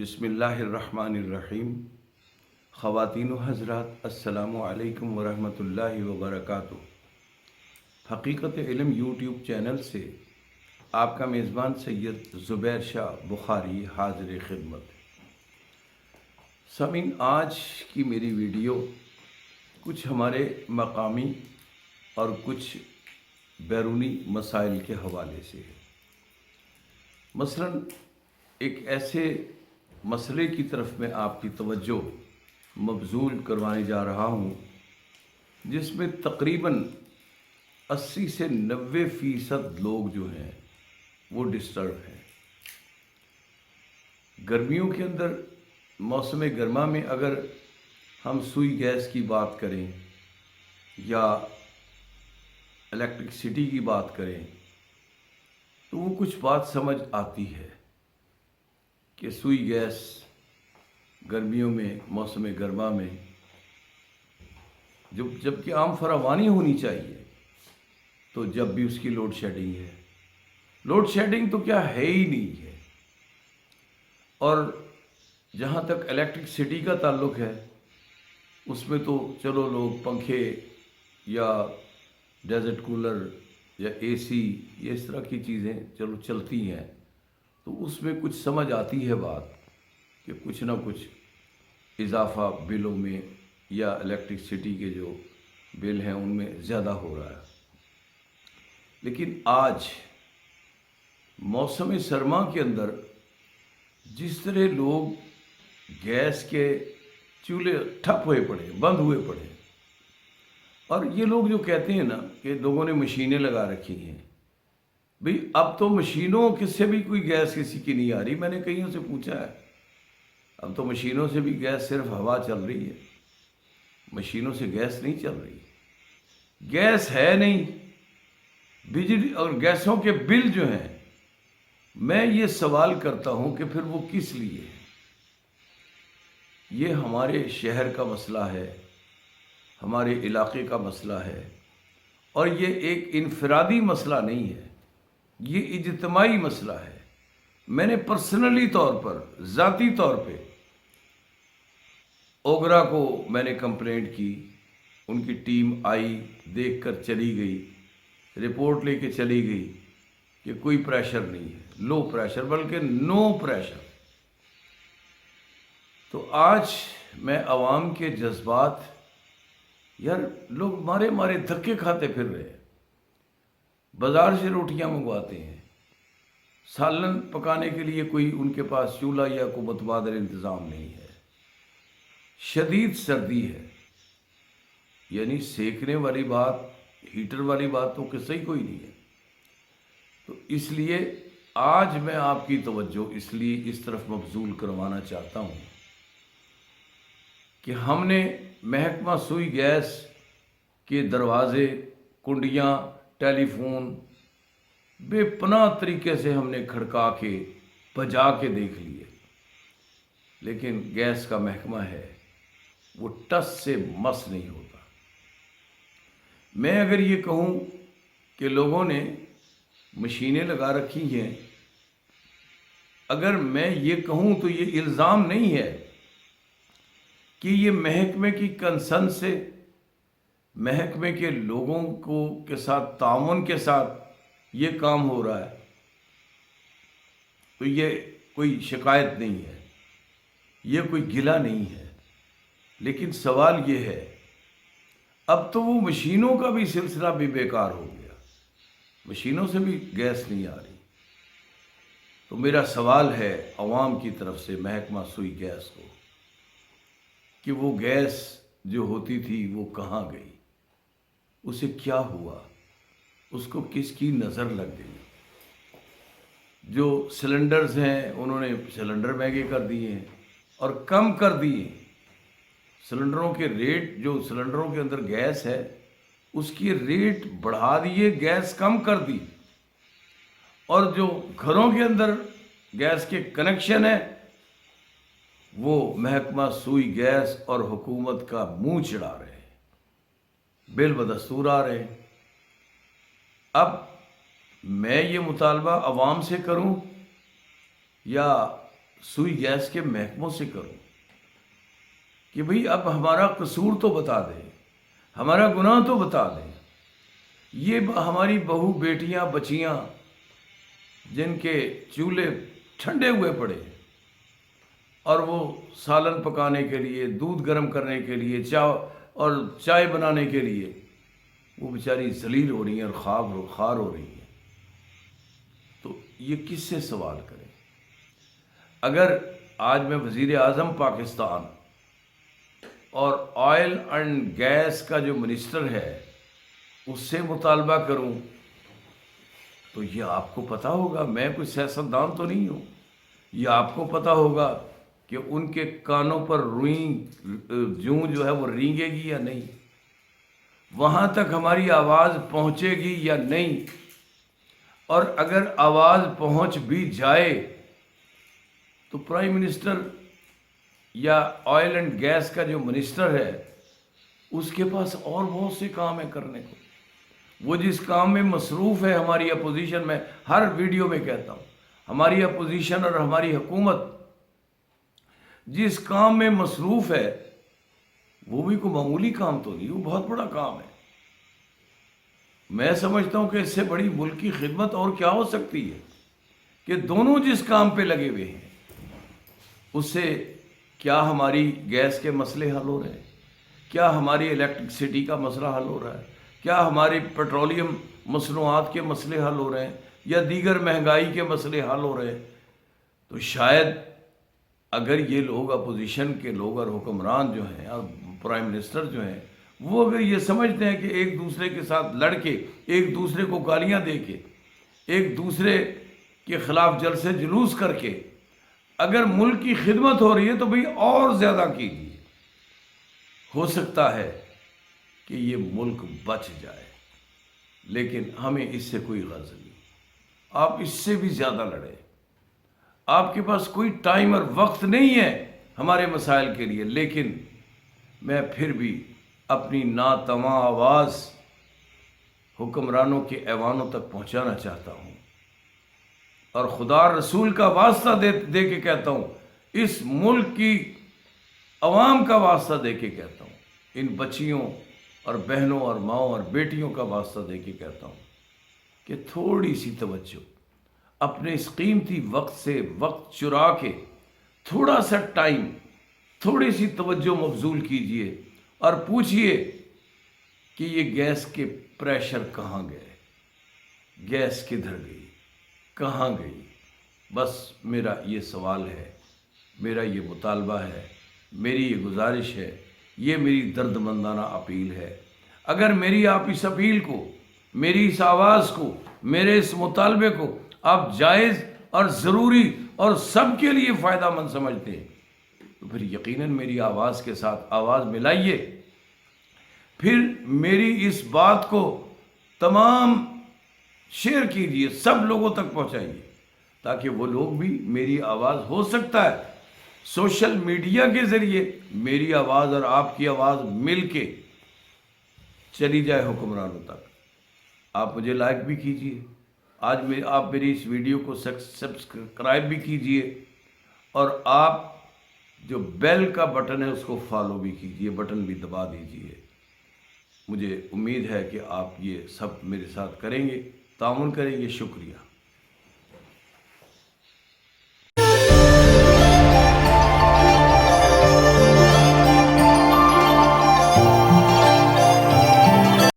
بسم اللہ الرحمن الرحیم۔ خواتین و حضرات، السلام علیکم ورحمۃ اللہ وبرکاتہ۔ حقیقت علم یوٹیوب چینل سے آپ کا میزبان سید زبیر شاہ بخاری حاضر خدمت۔ سامعین، آج کی میری ویڈیو کچھ ہمارے مقامی اور کچھ بیرونی مسائل کے حوالے سے ہے۔ مثلاً ایک ایسے مسئلے کی طرف میں آپ کی توجہ مبذول کروانے جا رہا ہوں جس میں تقریباً 80 سے 90% لوگ جو ہیں وہ ڈسٹرب ہیں۔ گرمیوں کے اندر، موسم گرما میں اگر ہم سوئی گیس کی بات کریں یا الیکٹرکسٹی کی بات کریں تو وہ کچھ بات سمجھ آتی ہے کہ سوئی گیس گرمیوں میں، موسم گرما میں جب کہ عام فراوانی ہونی چاہیے، تو جب بھی اس کی لوڈ شیڈنگ ہے۔ لوڈ شیڈنگ تو کیا ہے ہی نہیں ہے۔ اور جہاں تک الیکٹرکسٹی کا تعلق ہے، اس میں تو چلو لوگ پنکھے یا ڈیزرٹ کولر یا اے سی، یہ اس طرح کی چیزیں چلو چلتی ہیں، تو اس میں کچھ سمجھ آتی ہے بات کہ کچھ نہ کچھ اضافہ بلوں میں یا الیکٹرکسٹی کے جو بل ہیں ان میں زیادہ ہو رہا ہے۔ لیکن آج موسم سرما کے اندر جس طرح لوگ گیس کے چولہے ٹھپ ہوئے پڑے، بند ہوئے پڑے، اور یہ لوگ جو کہتے ہیں نا کہ لوگوں نے مشینیں لگا رکھی ہیں، بھئی اب تو مشینوں کس سے بھی کوئی گیس کسی کی نہیں آ رہی۔ میں نے کئیوں سے پوچھا ہے، اب تو مشینوں سے بھی گیس صرف ہوا چل رہی ہے، مشینوں سے گیس نہیں چل رہی، گیس ہے نہیں۔ بجلی اور گیسوں کے بل جو ہیں، میں یہ سوال کرتا ہوں کہ پھر وہ کس لیے ہے؟ یہ ہمارے شہر کا مسئلہ ہے، ہمارے علاقے کا مسئلہ ہے، اور یہ ایک انفرادی مسئلہ نہیں ہے، یہ اجتماعی مسئلہ ہے۔ میں نے پرسنلی طور پر، ذاتی طور پہ اوگرا کو میں نے کمپلینٹ کی، ان کی ٹیم آئی، دیکھ کر چلی گئی، رپورٹ لے کے چلی گئی کہ کوئی پریشر نہیں ہے، لو پریشر، بلکہ نو پریشر۔ تو آج میں عوام کے جذبات، یار لوگ مارے مارے دھکے کھاتے پھر رہے ہیں، بازار سے روٹیاں منگواتے ہیں، سالن پکانے کے لیے کوئی ان کے پاس چولہا یا کوئی متبادل انتظام نہیں ہے، شدید سردی ہے، یعنی سیکنے والی بات، ہیٹر والی بات تو قصہ ہی کوئی نہیں ہے۔ تو اس لیے آج میں آپ کی توجہ اس لیے اس طرف مبذول کروانا چاہتا ہوں کہ ہم نے محکمہ سوئی گیس کے دروازے، کنڈیاں، ٹیلی فون بے پناہ طریقے سے ہم نے کھڑکا کے بجا کے دیکھ لیے، لیکن گیس کا محکمہ ہے وہ ٹس سے مس نہیں ہوتا۔ میں اگر یہ کہوں کہ لوگوں نے مشینیں لگا رکھی ہیں، اگر میں یہ کہوں تو یہ الزام نہیں ہے کہ یہ محکمے کی کنسرن سے، محکمے کے لوگوں کے ساتھ تعاون کے ساتھ یہ کام ہو رہا ہے، تو یہ کوئی شکایت نہیں ہے، یہ کوئی گلہ نہیں ہے۔ لیکن سوال یہ ہے، اب تو وہ مشینوں کا بھی سلسلہ بھی بیکار ہو گیا، مشینوں سے بھی گیس نہیں آ رہی۔ تو میرا سوال ہے عوام کی طرف سے محکمہ سوئی گیس کو کہ وہ گیس جو ہوتی تھی وہ کہاں گئی، اسے کیا ہوا، اس کو کس کی نظر لگ گئی؟ جو سلنڈرز ہیں انہوں نے سلنڈر مہنگے کر دیے ہیں اور کم کر دیے، سلنڈروں کے ریٹ، جو سلنڈروں کے اندر گیس ہے اس کی ریٹ بڑھا دیے، گیس کم کر دی، اور جو گھروں کے اندر گیس کے کنیکشن ہے وہ محکمہ سوئی گیس اور حکومت کا منہ چڑھا رہے ہیں، بل بدستور آ رہے ہیں۔ اب میں یہ مطالبہ عوام سے کروں یا سوئی گیس کے محکموں سے کروں کہ بھئی اب ہمارا قصور تو بتا دیں، ہمارا گناہ تو بتا دیں۔ یہ ہماری بہو بیٹیاں بچیاں جن کے چولہے ٹھنڈے ہوئے پڑے اور وہ سالن پکانے کے لیے، دودھ گرم کرنے کے لیے، چائے بنانے کے لیے وہ بیچاری ذلیل ہو رہی ہیں اور خوار ہو رہی ہیں، تو یہ کس سے سوال کریں؟ اگر آج میں وزیر اعظم پاکستان اور آئل اینڈ گیس کا جو منسٹر ہے اس سے مطالبہ کروں تو یہ آپ کو پتہ ہوگا، میں کوئی سیاستدان تو نہیں ہوں، یہ آپ کو پتہ ہوگا کہ ان کے کانوں پر جوں جو ہے وہ رینگے گی یا نہیں، وہاں تک ہماری آواز پہنچے گی یا نہیں، اور اگر آواز پہنچ بھی جائے تو پرائم منسٹر یا آئل اینڈ گیس کا جو منسٹر ہے اس کے پاس اور بہت سے کام ہیں کرنے کو، وہ جس کام میں مصروف ہے، ہماری اپوزیشن میں ہر ویڈیو میں کہتا ہوں، ہماری اپوزیشن اور ہماری حکومت جس کام میں مصروف ہے وہ بھی کوئی معمولی کام تو نہیں، وہ بہت بڑا کام ہے۔ میں سمجھتا ہوں کہ اس سے بڑی ملک کی خدمت اور کیا ہو سکتی ہے کہ دونوں جس کام پہ لگے ہوئے ہیں اس سے کیا ہماری گیس کے مسئلے حل ہو رہے ہیں، کیا ہماری الیکٹرسٹی کا مسئلہ حل ہو رہا ہے، کیا ہماری پیٹرولیم مصنوعات کے مسئلے حل ہو رہے ہیں، یا دیگر مہنگائی کے مسئلے حل ہو رہے ہیں۔ تو شاید اگر یہ لوگ اپوزیشن کے لوگ اور حکمران جو ہیں اور پرائم منسٹر جو ہیں وہ اگر یہ سمجھتے ہیں کہ ایک دوسرے کے ساتھ لڑ کے، ایک دوسرے کو گالیاں دے کے، ایک دوسرے کے خلاف جلسے جلوس کر کے اگر ملک کی خدمت ہو رہی ہے تو بھئی اور زیادہ کیجیے، ہو سکتا ہے کہ یہ ملک بچ جائے، لیکن ہمیں اس سے کوئی غرض نہیں۔ آپ اس سے بھی زیادہ لڑیں، آپ کے پاس کوئی ٹائم اور وقت نہیں ہے ہمارے مسائل کے لیے، لیکن میں پھر بھی اپنی ناتواں آواز حکمرانوں کے ایوانوں تک پہنچانا چاہتا ہوں، اور خدا رسول کا واسطہ دے کے کہتا ہوں، اس ملک کی عوام کا واسطہ دے کے کہتا ہوں، ان بچیوں اور بہنوں اور ماؤں اور بیٹیوں کا واسطہ دے کے کہتا ہوں کہ تھوڑی سی توجہ، اپنے اس قیمتی وقت سے وقت چرا کے تھوڑا سا ٹائم، تھوڑی سی توجہ مبذول کیجئے اور پوچھئے کہ یہ گیس کے پریشر کہاں گئے، گیس کدھر گئی، کہاں گئی۔ بس میرا یہ سوال ہے، میرا یہ مطالبہ ہے، میری یہ گزارش ہے، یہ میری درد مندانہ اپیل ہے۔ اگر میری آپ اس اپیل کو، میری اس آواز کو، میرے اس مطالبے کو آپ جائز اور ضروری اور سب کے لیے فائدہ مند سمجھتے ہیں تو پھر یقیناً میری آواز کے ساتھ آواز ملائیے، پھر میری اس بات کو تمام شیئر کیجیے، سب لوگوں تک پہنچائیے، تاکہ وہ لوگ بھی، میری آواز ہو سکتا ہے سوشل میڈیا کے ذریعے میری آواز اور آپ کی آواز مل کے چلی جائے حکمرانوں تک۔ آپ مجھے لائک بھی کیجیے، آپ میری اس ویڈیو کو سبسکرائب بھی کیجیے، اور آپ جو بیل کا بٹن ہے اس کو فالو بھی کیجیے، بٹن بھی دبا دیجیے۔ مجھے امید ہے کہ آپ یہ سب میرے ساتھ کریں گے، تعاون کریں گے۔ شکریہ۔